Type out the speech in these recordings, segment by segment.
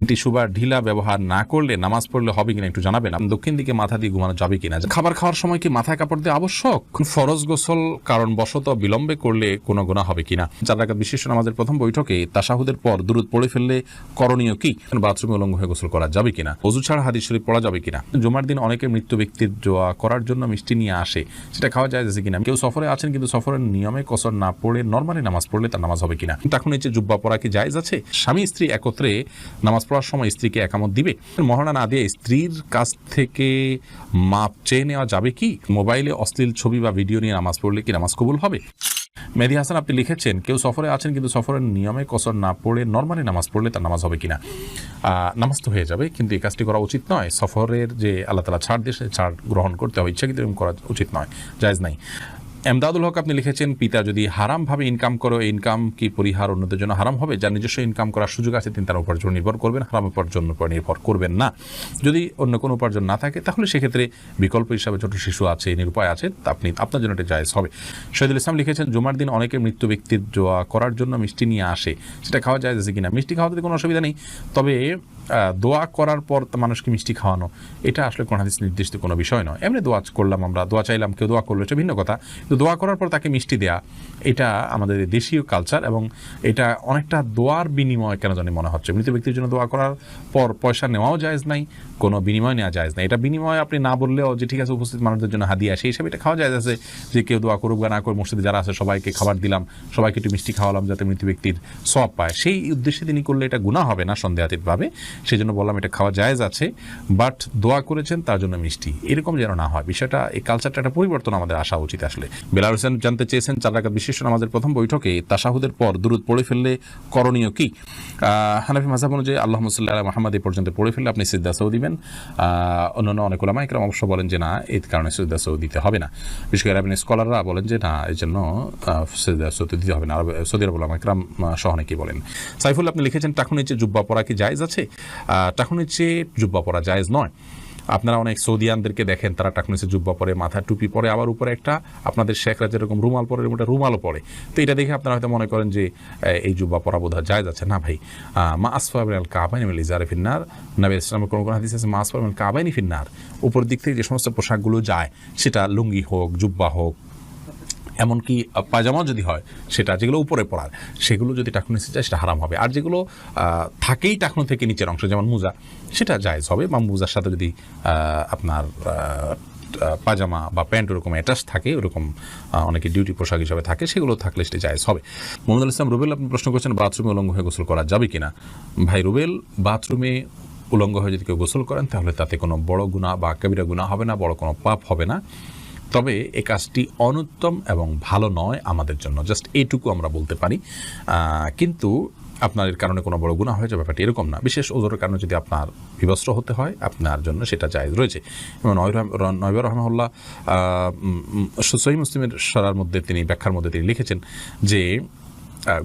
Tissue বা ঢিলা ব্যবহার না করলে নামাজ পড়লে হবে কিনা একটু জানাবেন। দক্ষিণ দিকে মাথা দিয়ে ঘুমানো যাবে কিনা? খাবার খাওয়ার সময় কি মাথায় কাপড় দিয়ে আবশ্যক? ফরজ গোসল কারণ বশত বিলম্বে করলে কোনো গুনাহ হবে কিনা? 4 রাকাত বিশিষ্ট নামাজের প্রথম বৈঠকে তাশাহুদের পর দুরূদ পড়ে ফেললে করণীয় কি? বাথরুমে উলঙ্গ হয়ে গোসল করা যাবে কিনা? ওযু ছাড়া হাদিস শরীফ পড়া যাবে কিনা? জুমার দিন অনেকে মৃত ব্যক্তির দোয়া করার জন্য মিষ্টি নিয়ে আসে, সেটা খাওয়া যায় কিনা? কেউ সফরে আছেন কিন্তু সফরের নিয়মে কসর না পড়ে নরমালি নামাজ পড়লে তার নামাজ হবে কিনা? এখন নিচে জুব্বা পরা কি জায়েজ আছে? স্বামী স্ত্রী একত্রে নামাজ পড়ার সময় স্ত্রীকে একামত দিবে? মহারণা না দিয়ে স্ত্রীর কাছ থেকে মাপ চেয়ে নেওয়া যাবে কি? মোবাইলে অশ্লীল ছবি বা ভিডিও নিয়ে নামাজ পড়লে কি নামাজ কবুল হবে? মেহেদী হাসান আপনি লিখেছেন, কেউ সফরে আছেন কিন্তু সফরের নিয়মে কসর না পড়ে নরমালি নামাজ পড়লে তার নামাজ হবে কিনা? নামাজ তো হয়ে যাবে, কিন্তু এই কাজটি করা উচিত নয়। সফরের যে আল্লাহ তাআলা ছাড় দিয়ে ছাড় গ্রহণ করতে হবে, ইচ্ছাকৃত করা উচিত নয়, জায়েজ নাই। এমদাদুল হক আপনি লিখেছেন, পিতা যদি হারামভাবে ইনকাম করে, ইনকাম কি পরিহার অন্যদের জন্য হারাম হবে? যার নিজস্ব ইনকাম করার সুযোগ আছে তিনি তার উপার্জন নির্ভর করবেন, হারাম উপার্জন উপর নির্ভর করবেন না। যদি অন্য কোনো উপার্জন না থাকে তাহলে সেক্ষেত্রে বিকল্প হিসাবে ছোট শিশু আছে, নিরুপায় আছে, আপনি আপনার জন্য এটা জায়েজ হবে। শহীদুল ইসলাম লিখেছেন, জুমার দিন অনেকে মৃত ব্যক্তির দোয়া করার জন্য মিষ্টি নিয়ে আসে, সেটা খাওয়া যায় কিনা? মিষ্টি খাওয়াতে কোনো অসুবিধা নেই, তবে দোয়া করার পর মানুষকে মিষ্টি খাওয়ানো এটা আসলে কোন হাদিস নির্দিষ্ট কোনো বিষয় নয়। এমনি দোয়া করলাম, আমরা দোয়া চাইলাম, কেউ দোয়া করলো, এটা ভিন্ন কথা। কিন্তু দোয়া করার পর তাকে মিষ্টি দেয়া এটা আমাদের দেশীয় কালচার, এবং এটা অনেকটা দোয়ার বিনিময় কেন জানি মনে হচ্ছে। মৃত ব্যক্তির জন্য দোয়া করার পর পয়সা নেওয়াও জায়েজ নাই, কোনো বিনিময় নেওয়া জায়েজ নাই। এটা বিনিময় আপনি না বললেও যে ঠিক আছে উপস্থিত মানুষদের জন্য হাদিয়া, সেই হিসাবে এটা খাওয়া জায়েজ আছে, যে কেউ দোয়া করুক বা না করে মসজিদে যারা আছে সবাইকে খাবার দিলাম, সবাইকে একটু মিষ্টি খাওয়ালাম যাতে মৃত ব্যক্তির সওয়াব পায়, সেই উদ্দেশ্যে তিনি করলে এটা গুনাহ হবে না সন্দেহাতীতভাবে। সেই জন্য বললাম এটা খাওয়া জায়েজ আছে, বাট দোয়া করেছেন তার জন্য মিষ্টি এরকম যেন না হয়। বিষয়টা, এই কালচারটা একটা পরিবর্তন আমাদের আসা উচিত আসলে। বেলাল হোসেন জানতে চেয়েছেন, 4 রাকাত বিশিষ্ট নামাজের প্রথম বৈঠকে তাশাহুদের পর দুরূদ পড়ে ফেললে করণীয় কি? হানাফি মাযহাব অনুযায়ী আল্লাহুম্মা সাল্লি আলা মুহাম্মাদ এই পর্যন্ত পড়ে ফেললে আপনি সিজদা সাও দিবেন। অন্যান্য অনেক উলামা ইকরাম অবশ্য বলেন যে না, এই কারণে সিজদা সাও দিতে হবে না। বিশেষ করে আরবি স্কলাররা বলেন যে না, এই জন্য সিজদা সাও দিতে হবে না। সৌদি আরব উলামা ইকরাম সহ অনেকেই বলেন। সাইফুল আপনি লিখেছেন, টাকুর নিচে জুব্বা পরা কি জায়েজ আছে? টাকুর নিচে জুব্বা পরা জায়েজ নয়। আপনারা অনেক সৌদিয়ানদেরকে দেখেন, তারা টাকুর নিচে জুব্বা পরে, মাথা টুপি পরে, আবার উপরে একটা আপনাদের শেখরা যেরকম রুমাল পরে ওটা রুমালও পরে। তো এটা দেখে আপনারা হয়তো মনে করেন যে এই জুব্বা পরা বোধহয় জায়েজ আছে। না ভাই, মা আসফাল মিনাল কাবাইনি মিনাল ইজারি ফিন্নার, নবী ইসলামের কোনো হাদিস আছে মা আসফাল মিনাল কাবাইনি ফিন্নার, উপর দিক থেকে যে সমস্ত পোশাকগুলো যায়, সেটা লুঙ্গি হোক, জুব্বা হোক, এমনকি পায়জামা যদি হয়, সেটা যেগুলো উপরে পড়ার, সেগুলো যদি টাকুর নিচে যায় সেটা হারাম হবে। আর যেগুলো থাকেই টাকুন থেকে নিচের অংশ, যেমন মোজা, সেটা জায়েজ হবে। বা মোজার সাথে যদি আপনার পাজামা বা প্যান্ট ওরকম অ্যাটাচ থাকে, ওরকম অনেকে ডিউটি পোশাক হিসাবে থাকে, সেগুলো থাকলে সেটা জায়েজ হবে। মোহাম্মদ ইসলাম রুবেল আপনি প্রশ্ন করছেন, বাথরুমে উলঙ্গ হয়ে গোসল করা যাবে কিনা? ভাই রুবেল, বাথরুমে উলঙ্গ হয়ে যদি কেউ গোসল করেন তাহলে তাতে কোনো বড় গুনাহ বা কবিরা গুনাহ হবে না, বড় কোনো পাপ হবে না। তবে এই কাজটি অনুত্তম এবং ভালো নয় আমাদের জন্য, জাস্ট এইটুকু আমরা বলতে পারি। কিন্তু আপনার এর কারণে কোনো বড় গুনাহ হয়ে যাবে ব্যাপারটি এরকম না। বিশেষ ওজরের কারণে যদি আপনার বিবস্ত্র হতে হয়, আপনার জন্য সেটা জায়েজ রয়েছে। এবং নয়বা রহমাহুল্লাহ সহিহ মুসলিমের সরার মধ্যে তিনি ব্যাখ্যার মধ্যে তিনি লিখেছেন যে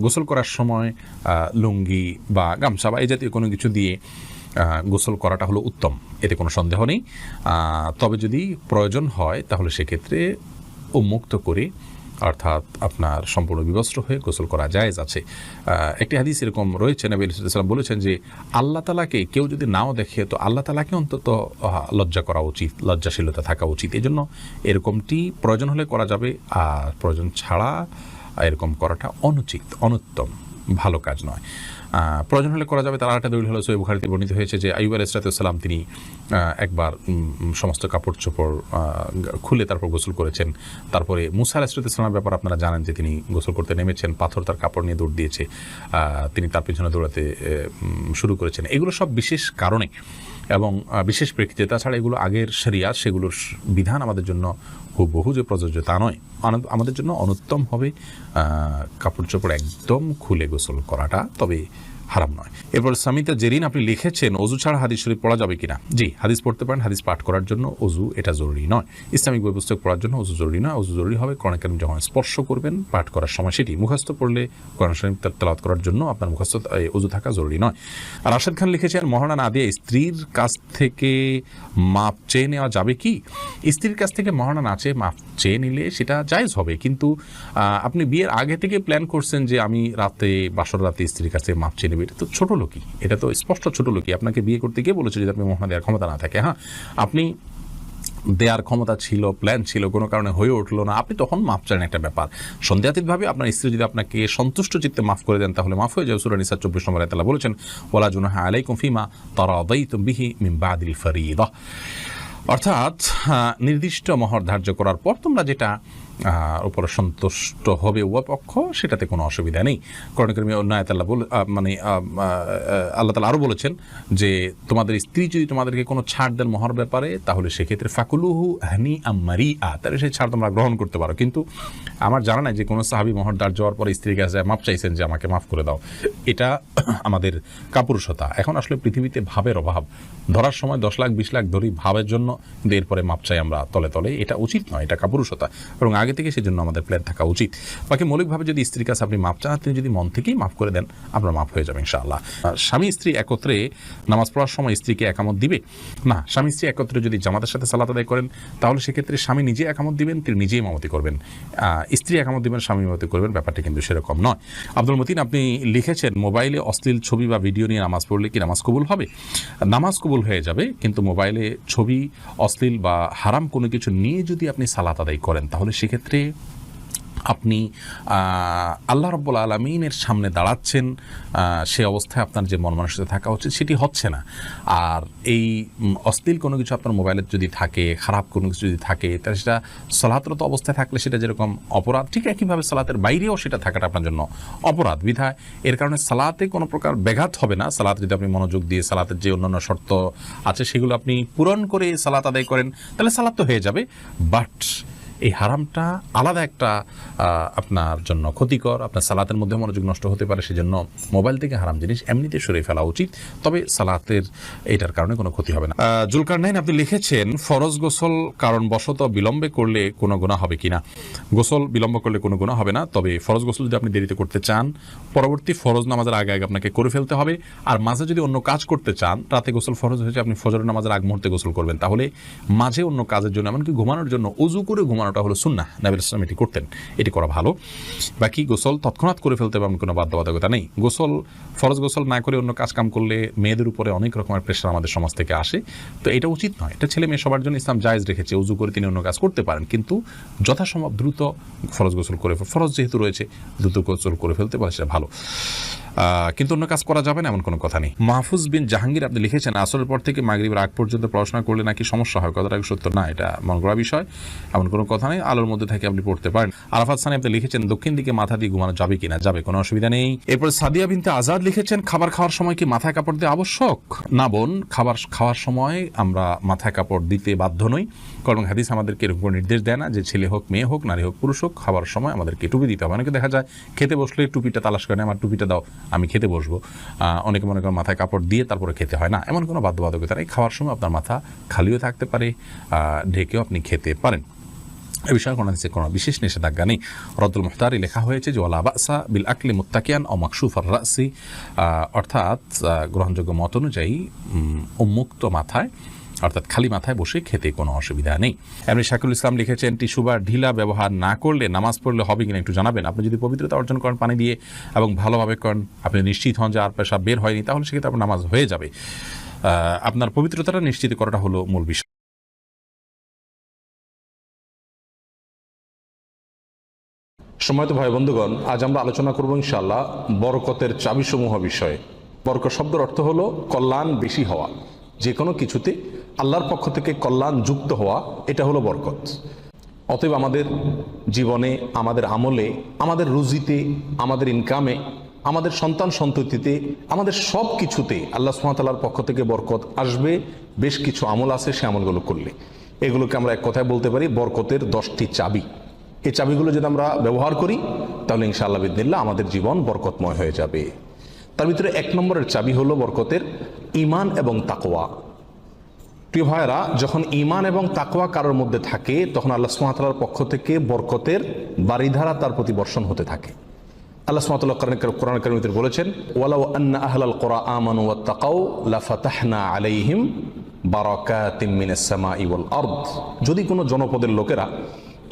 গোসল করার সময় লুঙ্গি বা গামছা বা এই জাতীয় কোনো কিছু দিয়ে গোসল করাটা হলো উত্তম, এতে কোনো সন্দেহ নেই। তবে যদি প্রয়োজন হয় তাহলে সেক্ষেত্রে উন্মুক্ত করে, অর্থাৎ আপনার সম্পূর্ণ বিবস্ত্র হয়ে গোসল করা জায়েজ আছে। একটি হাদিস এরকম রয়েছে, নবী সাল্লাল্লাহু আলাইহি ওয়াসাল্লাম বলেছেন যে আল্লাহ তাআলাকে কেউ যদি নাও দেখে তো আল্লাহ তাআলাকে অন্তত লজ্জা করা উচিত, লজ্জাশীলতা থাকা উচিত। এই জন্য এরকমটি প্রয়োজন হলে করা যাবে, আর প্রয়োজন ছাড়া এরকম করাটা অনুচিত, অনুত্তম, ভালো কাজ নয়। প্রয়োজন হলে করা যাবে। তার আরেকটা দলিল হলো সহিহ বুখারীতে বর্ণিত হয়েছে যে আইয়ুব আলাইহিস সালাম তিনি একবার সমস্ত কাপড় চোপড় খুলে তারপর গোসল করেছেন। তারপরে মুসা আলাইহিস সালামের ব্যাপার আপনারা জানেন যে তিনি গোসল করতে নেমেছেন, পাথর তার কাপড় নিয়ে দৌড় দিয়েছে, তিনি তার পিছনে দৌড়াতে শুরু করেছেন। এগুলো সব বিশেষ কারণে এবং বিশেষ প্রেক্ষিতে। তাছাড়া এগুলো আগের শরিয়াত, সেগুলোর বিধান আমাদের জন্য হুবহু যে প্রযোজ্য তা নয়। আমাদের জন্য অনুত্তম হবে কাপড় চোপড় একদম খুলে গোসল করাটা, তবে হারাম নয়। এরপর সামিতা জেরিন আপনি লিখেছেন, অজু ছাড়া হাদিস শরীফ পড়া যাবে কিনা? জি, হাদিস পড়তে পারেন। হাদিস পাঠ করার জন্য অজু এটা জরুরি নয়। ইসলামিক বই পুস্তক পড়ার জন্য অজু জরুরি নয়। অজু জরুরি হবে কোরআন কারীম যখন স্পর্শ করবেন পাঠ করার সময়, সেটি মুখস্থ পড়লে কোরআন শরীফ তেলাওয়াত করার জন্য আপনার মুখস্থ অজু থাকা জরুরি নয়। আর রাশেদ খান লিখেছেন, মহারণা না দিয়ে স্ত্রীর কাছ থেকে মাপ চেয়ে নেওয়া যাবে কি? স্ত্রীর কাছ থেকে মহারণা না চেয়ে মাফ চেয়ে নিলে সেটা জায়েজ হবে, কিন্তু আপনি বিয়ের আগে থেকে প্ল্যান করছেন যে আমি রাতে বাসর রাতে স্ত্রীর কাছে মাফ চেয়ে নেবে, এটা তো ছোট লোকই, এটা তো স্পষ্ট ছোট লোকই। আপনাকে বিয়ে করতে গিয়ে বলেছে যদি আপনি মহারণা দেওয়ার ক্ষমতা না থাকে, হ্যাঁ আপনি দেওয়ার ক্ষমতা ছিল, প্ল্যান ছিল, কোনো কারণে হয়ে উঠলো না, আপনি তখন মাফ চান একটা ব্যাপার। সন্দেহাতীতভাবে আপনার স্ত্রী যদি আপনাকে সন্তুষ্ট চিত্তে মাফ করে দেন তাহলে মাফ হয়ে যাবে। সূরা নিসা 24 নম্বর আয়াতে আল্লাহ বলেছেন ওয়ালা জুনাহা আলাইকুম ফিমা তারাদাইতুম বিহি মিন বাদিল ফরিদা, অর্থাৎ নির্দিষ্ট মহর ধার্য করার পর তোমরা যেটা উপরে সন্তুষ্ট হবে উভয় পক্ষ সেটাতে কোনো অসুবিধা নেই। কোরআন কারীমে অন্য আয়াতে আল্লাহ আল্লাহ তাআলা আরও বলেছেন যে তোমাদের স্ত্রী যদি তোমাদেরকে কোনো ছাড় দেন মহর ব্যাপারে তাহলে সেক্ষেত্রে ফাকুলুহু হানিআম মারিআ, তাহলে সেই ছাড় তোমরা গ্রহণ করতে পারো। কিন্তু আমার জানা নাই যে কোনো সাহাবী মহর ধার্য হওয়ার পরে স্ত্রীর কাছে মাপ চাইছেন যে আমাকে মাফ করে দাও, এটা আমাদের কাপুরুষতা। এখন আসলে পৃথিবীতে ভাবের অভাব, ধরার সময় 10 লাখ 20 লাখ ধরি ভাবের জন্য, কিন্তু এরপরে মাপ চাই আমরা তলে তলে, এটা উচিত নয়, এটা কাপুরুষতা। এবং আগে থেকে সেজন্য আমাদের প্ল্যান থাকা উচিত। বাকি মৌলিকভাবে যদি স্ত্রীর কাছে আপনি মাপ চান, তিনি যদি মন থেকেই মাফ করে দেন আপনার মাফ হয়ে যাবে ইনশাআল্লাহ। স্বামী স্ত্রী একত্রে নামাজ পড়ার সময় স্ত্রীকে একামত দিবে না, স্বামী স্ত্রী একত্রে যদি জামাতের সাথে সালাত আদায় করেন তাহলে সেক্ষেত্রে স্বামী নিজে একামত দিবেন, তিনি নিজেই ইমামতি করবেন, স্ত্রী একামত দিবেন, স্বামী ইমামতি করবেন, ব্যাপারটা কিন্তু সেরকম নয়। আব্দুল মতিন আপনি লিখেছেন মোবাইলে অশ্লীল ছবি বা ভিডিও নিয়ে নামাজ পড়লে কি নামাজ কবুল হবে? নামাজ কবুল হয়ে যাবে, কিন্তু মোবাইলে ছবি, অশ্লীল বা হারাম কোনো কিছু নিয়ে যদি আপনি সালাত আদায় করেন তাহলে সেক্ষেত্রে আপনি আল্লাহ রাব্বুল আলামিনের সামনে দাঁড়াচ্ছেন, সে অবস্থায় আপনার যে মন মানসিকতা থাকা উচিত সেটি হচ্ছে না। আর এই অশ্লীল কোনো কিছু আপনার মোবাইলে যদি থাকে, খারাপ কোনো কিছু যদি থাকে, তাহলে সেটা সালাতরত অবস্থায় থাকলে সেটা যেরকম অপরাধ, ঠিক একইভাবে সালাতের বাইরেও সেটা থাকাটা আপনার জন্য অপরাধ। বিধায় এর কারণে সালাতে কোনো প্রকার ব্যাঘাত হবে না। সালাতে যদি আপনি মনোযোগ দিয়ে সালাতের যে অন্যান্য শর্ত আছে সেগুলো আপনি পূরণ করে সালাত আদায় করেন তাহলে সালাত তো হয়ে যাবে। বাট এই হারামটা আলাদা একটা আপনার জন্য ক্ষতিকর, আপনার সালাতের মধ্যে মনোযোগ নষ্ট হতে পারে, সেজন্য মোবাইল থেকে হারাম জিনিস এমনিতে সরিয়ে ফেলা উচিত, তবে সালাতের এটার কারণে কোনো ক্ষতি হবে না। জুলকারনাইন আপনি লিখেছেন ফরজ গোসল কারণবশত বিলম্বে করলে কোনো গুনাহ হবে কিনা? গোসল বিলম্ব করলে কোনো গুনাহ হবে না, তবে ফরজ গোসল যদি আপনি দেরিতে করতে চান পরবর্তী ফরজ নামাজের আগে আগে আপনাকে করে ফেলতে হবে। আর মাঝে যদি অন্য কাজ করতে চান, রাতে গোসল ফরজ হয়েছে, আপনি ফজরের নামাজের আগ মুহূর্তে গোসল করবেন, তাহলে মাঝে অন্য কাজের জন্য এমনকি ঘুমানোর জন্য ওযু করে ঘুমানোটা হলো সুন্নাহ, নবী সাল্লাল্লাহু আলাইহি ওয়াসাল্লাম এটি করতেন, এটি করা ভালো। বাকি গোসল তৎক্ষণাৎ করে ফেলতে হবে, কোনো বাধ্যবাধকতা নেই। গোসল ফরজ গোসল না করে অন্য কাজ কাম করলে মেয়েদের উপরে অনেক রকমের প্রেশার আমাদের সমাজ থেকে আসে, তো এটা উচিত নয়। এটা ছেলে মেয়ে সবার জন্য ইসলাম জায়েজ রেখেছে, ওযু করে তিনি অন্য কাজ করতে পারেন, কিন্তু যথাসম্ভব দ্রুত ফরজ গোসল করে, ফরজ যেহেতু রয়েছে দ্রুত গোসল করে ফেলতে পারে সেটা ভালো, কিন্তু অন্য কাজ করা যাবে না এমন কোনো কথা নেই। মাহফুজ বিন জাহাঙ্গীর আপনি লিখেছেন আসরের পর থেকে মাগরিবের আগ পর্যন্ত পড়াশোনা করলে নাকি সমস্যা হয়, কথাটা সত্য না, এটা মন করা বিষয়, এমন কোনো কথা নেই, আলোর মধ্যে থেকে আপনি পড়তে পারেন। আরাফাত সানি আপনি লিখেছেন দক্ষিণ দিকে মাথা দিয়ে ঘুমানো যাবে কিনা? যাবে, কোনো অসুবিধা নেই। এরপরে সাদিয়া বিনতে আজাদ লিখেছেন খাবার খাওয়ার সময় কি মাথায় কাপড় দেওয়া আবশ্যক? না বোন, খাবার খাওয়ার সময় আমরা মাথায় কাপড় দিতে বাধ্য নই, কারণ হাদিস আমাদেরকে এরকম নির্দেশ দেয় না যে ছেলে হোক মেয়ে হোক নারী হোক পুরুষ হোক খাবার সময় আমাদেরকে টুপি দিতে হবে। অনেকে দেখা যায় খেতে বসলে টুপিটা তালাশ করে, আমার টুপিটা দাও আমি খেতে বসবো, অনেকে মনে করেন মাথায় কাপড় দিয়ে তারপরে খেতে হয়, না এমন কোনো বাধ্যবাধকতা নেই। খাওয়ার সময় আপনার মাথা খালিও থাকতে পারে, ঢেকেও আপনি খেতে পারেন, এ বিষয়ে কোনো বিশেষ নিষেধাজ্ঞা নেই। রদ্দুল মুখতারি লেখা হয়েছে যে ওয়ালা বাসা বিল আকলি মুত্তাকিয়ান ও মাকসুফার রাসি, অর্থাৎ গ্রহণযোগ্য মত অনুযায়ী উন্মুক্ত মাথায় অর্থাৎ খালি মাথায় বসে খেতে কোনো অসুবিধা নেই। এমনি শাকিল ইসলাম লিখেছেন টিস্যু বা ঢিলা ব্যবহার না করলে নামাজ পড়লে হবে কিনা একটু জানাবেন। আপনি যদি পবিত্রতা অর্জন করেন পানি দিয়ে এবং ভালোভাবে করেন, আপনি নিশ্চিত হন যে আর পেশাব বের হয়নি, তাহলে সেক্ষেত্রে আপনার নামাজ হয়ে যাবে। আপনার পবিত্রতাটা নিশ্চিত করাটা হলো মূল বিষয়। সম্মানিত ভাই বন্ধুগণ, আজ আমরা আলোচনা করব ইনশাআল্লাহ বরকতের চাবিসমূহ বিষয়ে। বরকত শব্দের অর্থ হলো কল্যাণ বেশি হওয়া, যে কোনো কিছুতে আল্লাহর পক্ষ থেকে কল্যাণ যুক্ত হওয়া, এটা হলো বরকত। অতএব আমাদের জীবনে, আমাদের আমলে, আমাদের রুজিতে, আমাদের ইনকামে, আমাদের সন্তান সন্ততিতে, আমাদের সব কিছুতে আল্লাহ সুবহানাহু ওয়া তাআলার পক্ষ থেকে বরকত আসবে। বেশ কিছু আমল আছে, সে আমলগুলো করলে এগুলোকে আমরা এক কথায় বলতে পারি বরকতের 10টি চাবি। এই চাবিগুলো যদি আমরা ব্যবহার করি তাহলে ইনশাআল্লাহ বিদিনিল্লাহ আমাদের জীবন বরকতময় হয়ে যাবে। তার ভিতরে 1 নম্বরের চাবি হলো বরকতের ঈমান এবং তাকওয়া। প্রিয় ভাইরা, যখন ঈমান এবং তাকওয়া কারোর মধ্যে থাকে তখন আল্লাহ সুবহানাহু ওয়া তাআলার পক্ষ থেকে বরকতের বারিধারা তার প্রতি বর্ষণ হতে থাকে। আল্লাহ সুবহানাহু ওয়া তাআলা কোরআন কারীমে বলেছেন ওয়ালাউ আন্না আহলাল কুরা আমানু ওয়াত্তাকাউ লাফাতাহনা আলাইহিম বারাকাতিম মিনাস সামাই ওয়াল আরদ, যদি কোনো জনপদের লোকেরা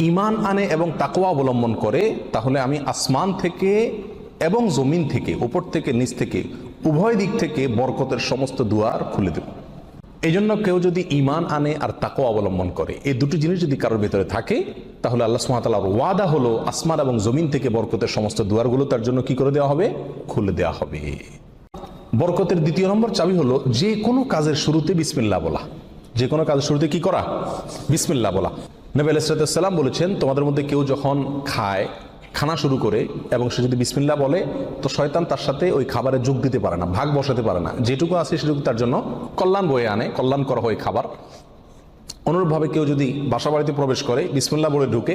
ঈমান আনে এবং তাকওয়া অবলম্বন করে তাহলে আমি আসমান থেকে এবং জমিন থেকে, উপর থেকে নিচ থেকে, উভয় দিক থেকে বরকতের সমস্ত দুয়ার খুলে দেব। এই জন্য কেউ যদি ঈমান আনে আর তাকওয়া অবলম্বন করে, এই দুটি জিনিস যদি কারোর ভিতরে থাকে, তাহলে আল্লাহ সুবহানাহু ওয়া তাআলার ওয়াদা হলো আসমান এবং জমিন থেকে বরকতের সমস্ত দুয়ারগুলো তার জন্য কি করে দেওয়া হবে? খুলে দেওয়া হবে। বরকতের দ্বিতীয় নম্বর চাবি হলো যে কোনো কাজের শুরুতে বিসমিল্লাহ বলা। যে কোনো কাজের শুরুতে কি করা? বিসমিল্লাহ বলা। নবী আলাইহিস সালাম বলেছেন, তোমাদের মধ্যে কেউ যখন খানা শুরু করে এবং সে যদি বিসমিল্লাহ বলে, তো শয়তান তার সাথে ওই খাবারে যোগ দিতে পারে না, ভাগ বসাতে পারে না। যেটুকু আছে সেটুকু তার জন্য কল্যাণ বয়ে আনে, কল্যাণ করা হয় খাবার। অনুরূপভাবে কেউ যদি বাসা বাড়িতে প্রবেশ করে, বিসমিল্লাহ বলে ঢুকে,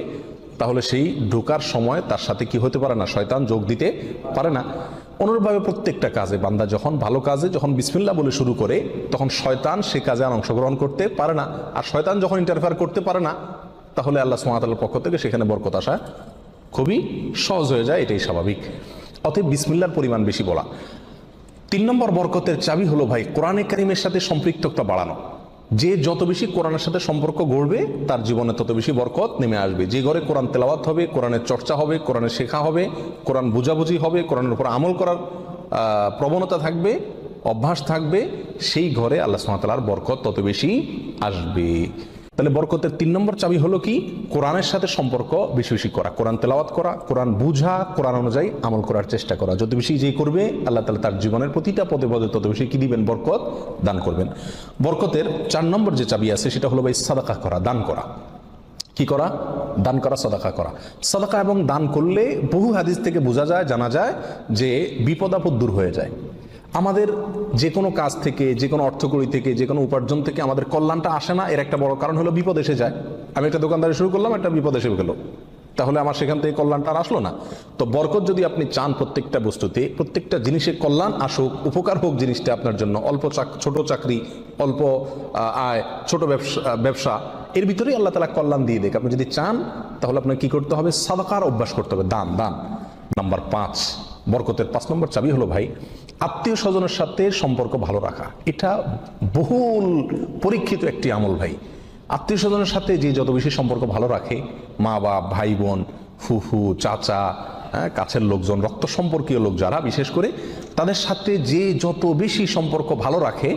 তাহলে সেই ঢোকার সময় তার সাথে কি হতে পারে না? শয়তান যোগ দিতে পারে না। অনুরূপভাবে প্রত্যেকটা কাজে বান্দা যখন ভালো কাজে যখন বিসমিল্লাহ বলে শুরু করে, তখন শয়তান সে কাজে আর অংশগ্রহণ করতে পারে না। আর শয়তান যখন ইন্টারফেয়ার করতে পারে না, তাহলে আল্লাহ সুবহানাহু ওয়া তাআলার পক্ষ থেকে সেখানে বরকত আসা খুবই সহজ হয়ে যায়, এটাই স্বাভাবিক। অতএব বিসমিল্লাহর পরিমাণ বেশি বলা। 3 নম্বর বরকতের চাবি হলো ভাই কোরআনে কারিমের সাথে সম্পৃক্ততা বাড়ানো। যে যত বেশি কোরআনের সাথে সম্পর্ক গড়বে তার জীবনে তত বেশি বরকত নেমে আসবে। যে ঘরে কোরআন তেলাওয়াত হবে, কোরআনের চর্চা হবে, কোরআনের শেখা হবে, কোরআন বুঝাবুঝি হবে, কোরআনের উপর আমল করার প্রবণতা থাকবে, অভ্যাস থাকবে, সেই ঘরে আল্লাহ সুবহানাহু ওয়া তাআলার বরকত তত বেশি আসবে। তাহলে বরকতের 3 নম্বর চাবি হলো কি? কোরআনের সাথে সম্পর্ক বেশি বেশি করা, কোরআন তেলাওয়াত করা, কোরআন বুঝা, কোরআন অনুযায়ী আমল করার চেষ্টা করা। যত বেশি যে করবে আল্লাহ তাআলা তার জীবনের প্রতিটা পদে পদে তত বেশি কি দিবেন? বরকত দান করবেন। বরকতের 4 নম্বর যে চাবি আছে সেটা হলো ভাই সাদাকা করা, দান করা। কি করা? দান করা, সাদাকা করা। সাদাকা এবং দান করলে বহু হাদিস থেকে বোঝা যায়, জানা যায় যে বিপদ আপদ দূর হয়ে যায়। আমাদের যে কোনো কাজ থেকে, যে কোনো অর্থকড়ি থেকে, যে কোনো উপার্জন থেকে আমাদের কল্যাণটা আসে না, এর একটা বড় কারণ হলো বিপদ এসে যায়। আমি একটা দোকানদারি শুরু করলাম, একটা বিপদ এসে গেল, তাহলে আমার সেখান থেকে কল্যাণটা আর আসলো না। তো বরকত যদি আপনি চান প্রত্যেকটা বস্তুতে, প্রত্যেকটা জিনিসের কল্যাণ আসুক, উপকার হোক জিনিসটা আপনার জন্য, ছোট চাকরি, অল্প আয়, ছোট ব্যবসা, এর ভিতরেই আল্লাহ তাআলা কল্যাণ দিয়ে দেখ। আপনি যদি চান তাহলে আপনাকে কি করতে হবে? সাদাকার অভ্যাস করতে হবে, দান। নাম্বার 5, বরকতের 5 নম্বর চাবি হলো ভাই আত্মীয় স্বজনের সাথে সম্পর্ক ভালো রাখা। এটা বহুল পরীক্ষিত একটি আমল ভাই। আত্মীয় স্বজনের সাথে যে যত বেশি সম্পর্ক ভালো রাখে, মা বাপ, ভাই বোন, ফুফু, চাচা, কাছের লোকজন, রক্ত সম্পর্কীয় লোক যারা, বিশেষ করে তাদের সাথে যে যত বেশি সম্পর্ক ভালো রাখে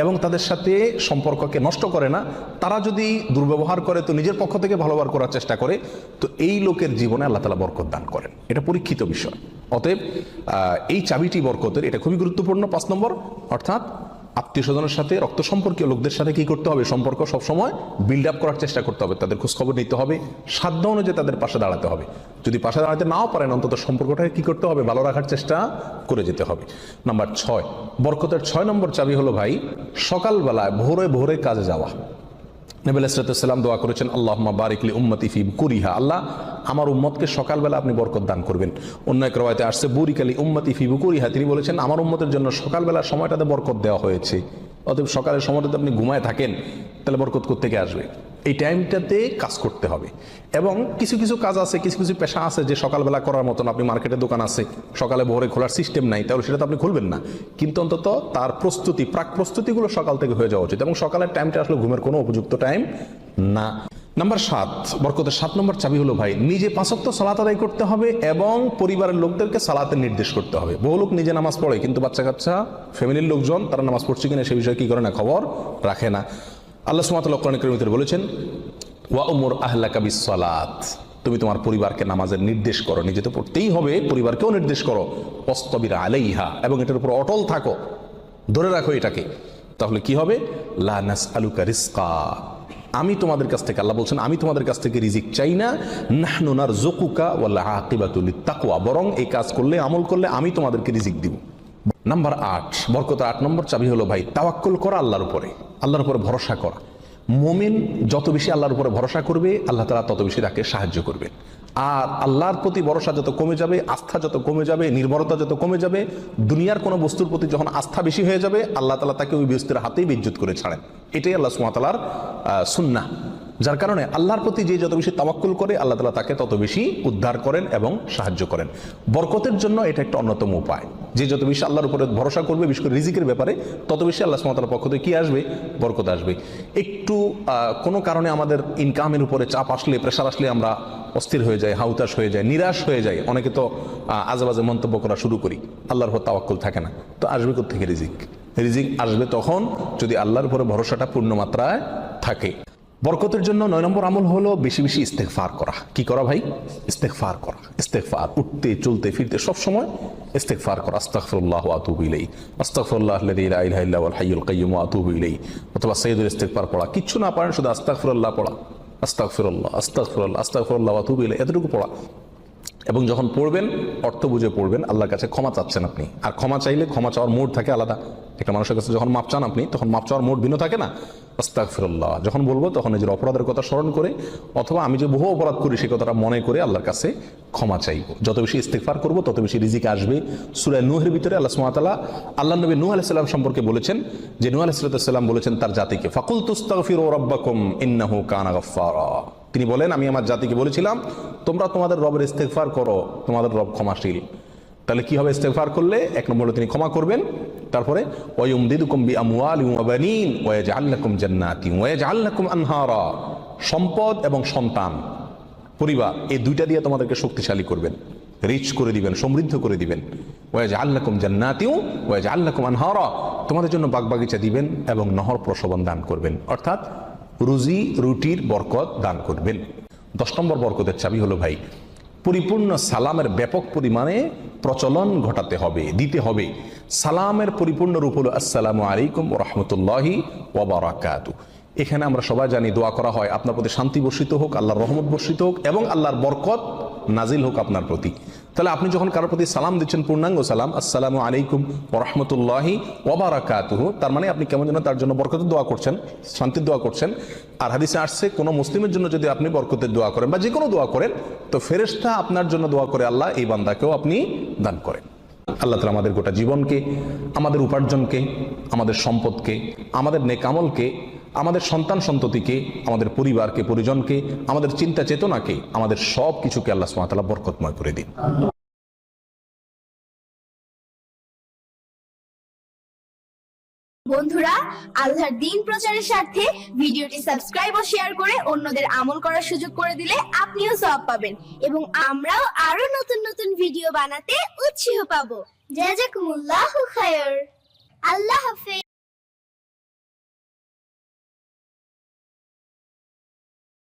এবং তাদের সাথে সম্পর্ককে নষ্ট করে না, তারা যদি দুর্ব্যবহার করে তো নিজের পক্ষ থেকে ভালো ব্যবহার করার চেষ্টা করে, তো এই লোকের জীবনে আল্লাহ তাআলা বরকত দান করেন। এটা পরীক্ষিত বিষয়। অতএব এই চাবিটি বরকতের, এটা খুবই গুরুত্বপূর্ণ। 5 নম্বর, অর্থাৎ আত্মীয় স্বজনের সাথে, রক্ত সম্পর্কীয় লোকদের সাথে কি করতে হবে? সম্পর্ক সবসময় বিল্ড আপ করার চেষ্টা করতে হবে, তাদের খোঁজখবর নিতে হবে, সাধ্য অনুযায়ী তাদের পাশে দাঁড়াতে হবে। যদি পাশে দাঁড়াতে নাও পারেন, অন্তত সম্পর্কটাকে কি করতে হবে? ভালো রাখার চেষ্টা করে যেতে হবে। নাম্বার 6, বরকতের 6 নম্বর চাবি হলো ভাই সকালবেলায় ভোরে ভোরে কাজে যাওয়া। নবী আলাইহিস সালাম দোয়া করেছেন, আল্লাহুম্মা বারিক লি উম্মতি ফি বুকুরিহা, আল্লাহ আমার উম্মতকে সকালবেলা আপনি বরকত দান করবেন। অন্য এক রওয়ায়াতে আসছে বুরিক লি উম্মতি ফি বুকুরিহা, তিনি বলেছেন আমার উম্মতের জন্য সকালবেলার সময়টাতে বরকত দেওয়া হয়েছে। অতএব সকালের সময়টাতে আপনি ঘুমায় থাকেন, তাহলে বরকত কোত্থেকে আসবে? এই টাইমটাতে কাজ করতে হবে। এবং কিছু কিছু কাজ আছে, কিছু কিছু পেশা আছে যে সকালবেলা করার মতন, আপনি মার্কেটে দোকান আছে, সকালে ভোরে খোলার সিস্টেম নাই, তাহলে সেটা তো আপনি খুলবেন না। কিন্তু অন্তত তার প্রস্তুতি, প্রাক প্রস্তুতিগুলো সকাল থেকে হয়ে যাওয়া উচিত। এবং সকালের টাইমটা আসলে ঘুমের কোনো উপযুক্ত টাইম না। নাম্বার 7, বরকতের 7 নম্বর চাবি হলো ভাই নিজে 5 ওয়াক্ত সালাত আদায় করতে হবে এবং পরিবারের লোকদেরকে সালাতের নির্দেশ করতে হবে। বহু লোক নিজে নামাজ পড়ে, কিন্তু বাচ্চা কাচ্চা, ফ্যামিলির লোকজন তারা নামাজ পড়ছে কিনা সে বিষয়ে কি করে না, খবর রাখে না। আল্লাহ সুবহানাহু ওয়া তাআলা কোরআন কারীমের ভিতরে বলেছেন, ওয়া উমুর আহলাকা বিস-সালাত, তুমি তোমার পরিবারকে নামাজের নির্দেশ করো। নিজে তো পড়তেই হবে, পরিবারকেও নির্দেশ করো। ওয়াসতাবির আলাইহা, এবং এটার উপর অটল থাকো, ধরে রাখো এটাকে। তাহলে কি হবে? লা নাসআলুকা রিজকা, আমি তোমাদের কাছ থেকে, আল্লাহ বলছেন আমি তোমাদের কাছ থেকে রিজিক চাই না, নাহনু নারযুকুকা ওয়াল আকিবাতু লিত-তাকওয়া, বরং এই কাজ করলে, আমল করলে আমি তোমাদেরকে রিজিক দিব। নাম্বার 8, বরকতের 8 নম্বর চাবি হলো ভাই তাওয়াক্কুল করা, আল্লাহর উপরে, আল্লাহর উপরে ভরসা করা। মুমিন যত বেশি আল্লাহর উপরে ভরসা করবে, আল্লাহ তাআলা তত বেশি তাকে সাহায্য করবে। আর আল্লাহর প্রতি ভরসা যত কমে যাবে, আস্থা যত কমে যাবে, নির্ভরতা যত কমে যাবে, দুনিয়ার কোনো বস্তুর প্রতি যখন আস্থা বেশি হয়ে যাবে, আল্লাহ তাআলা তাকে ওই বস্তুর হাতেই বিদ্যুৎ করে ছাড়েন। এটাই আল্লাহ সুবহানাহু ওয়া তাআলার সুন্নাহ, যার কারণে আল্লাহর প্রতি যে যত বেশি তাওয়াক্কুল করে আল্লাহ তাআলা তাকে তত বেশি উদ্ধার করেন এবং সাহায্য করেন। বরকতের জন্য এটা একটা অন্যতম উপায়, যে যত বেশি আল্লাহর উপরে ভরসা করবে, বিশেষ করে রিজিকের ব্যাপারে, তত বেশি আল্লাহ সুবহানাহু ওয়া তাআলার পক্ষ থেকে কি আসবে? বরকত আসবে। একটু কোনো কারণে আমাদের ইনকামের উপরে চাপ আসলে, প্রেশার আসলে আমরা অস্থির হয়ে যায়, হাউতাশ হয়ে যায়, নিরাশ হয়ে যায়। অনেকে তো আজেবাজে মন্তব্য করা শুরু করি, আল্লাহর উপর তাওয়াক্কুল থাকে না। তো আসবে কোত্থেকে রিজিক? রিজিক আসবে তখন যদি আল্লাহর উপরে ভরসাটা পূর্ণ মাত্রায় থাকে। বরকতের জন্য 9 নম্বর আমল হলো বেশি বেশি ইস্তেগফার করা। কি করা ভাই? ইস্তেগফার করা। ইস্তেগফার, উঠতে চলতে ফিরতে সব সময় ইস্তেগফার করা। আস্তাগফিরুল্লাহ ওয়া আতুবু ইলাইহি, আস্তাগফিরুল্লাহাল্লাযী লা ইলাহা ইল্লা হুয়াল হাইয়ুল কাইয়্যুম ওয়া আতুবু ইলাইহি। অথবা সাইয়্যিদুল ইস্তেগফার পড়া। কিচ্ছু না পারেন শুধু আস্তাগফিরুল্লাহ পড়া, আস্তাগফিরুল্লাহ আস্তাগফিরুল্লাহ আস্তাগফিরুল্লাহ ওয়া আতুবু ইলাইহি, এতটুকু পড়া। এবং যখন পড়বেন অর্থ বুঝে পড়বেন। আল্লাহর কাছে ক্ষমা চাচ্ছেন আপনি, আর ক্ষমা চাইলে ক্ষমা চাওয়ার মোড থাকে আলাদা। একটা মানুষের কাছে যখন মাপ চান আপনি, তখন মাপ চাওয়ার মোড ভিন্ন থাকে না? আস্তাগফিরুল্লাহ যখন বলবো তখন নিজের অপরাধের কথা স্মরণ করে, অথবা আমি যে বহু অপরাধ করি সে কথাটা মনে করে আল্লাহর কাছে ক্ষমা চাইবো। যত বেশি ইস্তেগফার করবো তত বেশি রিজিক আসবে। সূরা নূহের ভিতরে আল্লাহ সুবহানাহু ওয়া তাআলা আল্লাহর নবী নূহ আলাইহিস সালাম সম্পর্কে বলেছেন যে নূহ আলাইহিস সালাম বলেছেন তার জাতিকে, ফাকুলতুস্তাগফিরু রাব্বাকুম ইন্নাহু কানা গাফফারা। তিনি বলেন, আমি আমার জাতিকে বলেছিলাম তোমরা তোমাদের রবের ইস্তেগফার করো, তোমাদের রব ক্ষমাশীল। তাহলে কি হবে ইস্তেগফার করলে? 1 নম্বরে তিনি ক্ষমা করবেন, তারপরে ওয়ায়ুমদিদুকুম বিআমওয়ালিন ওয়া বানিন ওয়া ইয়াজআল লাকুম জান্নাতিন ওয়া ইয়াজআল লাকুম আনহারা। সম্পদ এবং সন্তান, পরিবার, এই দুইটা দিয়ে তোমাদেরকে শক্তিশালী করবেন, রিচ করে দিবেন, সমৃদ্ধ করে দিবেন। ওয়া ইয়াজআল লাকুম জান্নাতিন ওয়া ইয়াজআল লাকুম আনহারা, তোমাদের জন্য বাগবাগিচা দিবেন এবং নহর প্রশোভন দান করবেন, অর্থাৎ রুজি রুটির বরকত দান করবেন। 10 নম্বর বরকতের চাবি হলো ভাই, পরিপূর্ণ সালামের ব্যাপক পরিমাণে প্রচলন ঘটাতে হবে, দিতে হবে। সালামের পরিপূর্ণ রূপ হলো আসসালামু আলাইকুম ওয়া রাহমাতুল্লাহি ওয়া বারাকাতুহু। এখানে আমরা সবাই জানি দোয়া করা হয় আপনার প্রতি শান্তি বর্ষিত হোক, আল্লাহর রহমত বর্ষিত হোক এবং আল্লাহর বরকত নাজিল হোক আপনার প্রতি। তাহলে আপনি যখন কারোর প্রতি সালাম দিচ্ছেন, পূর্ণাঙ্গ সালাম, আসসালামু আলাইকুম ওয়া রাহমাতুল্লাহি ওয়া বারাকাতুহু, তার মানে আপনি কেমন যেন তার জন্য বরকতের দোয়া করছেন, শান্তির দোয়া করছেন। আর হাদিসে আসছে কোনো মুসলিমের জন্য যদি আপনি বরকতের দোয়া করেন বা যে কোনো দোয়া করেন, তো ফেরেশতা আপনার জন্য দোয়া করে আল্লাহ এই বান্দাকেও আপনি দান করেন। আল্লাহ তাআলা আমাদের গোটা জীবনকে, আমাদের উপার্জনকে, আমাদের সম্পদকে, আমাদের নেক আমলকে, আমাদের সন্তান সন্ততিকে, আমাদের পরিবারকে, পরিজনকে, আমাদের চিন্তা চেতনাকে, আমাদের সব কিছুকে আল্লাহ সুবহানাহু ওয়া তাআলা বরকতময় করে দিন। বন্ধুরা, আল্লাহর দ্বীন প্রচারের স্বার্থে ভিডিওটি সাবস্ক্রাইব ও শেয়ার করে অন্যদের আমল করার সুযোগ করে দিলে আপনিও সওয়াব পাবেন এবং আমরাও আরো নতুন নতুন ভিডিও বানাতে উৎসাহ পাবো। জাযাকুমুল্লাহু খায়র। আল্লাহ হাফেজ।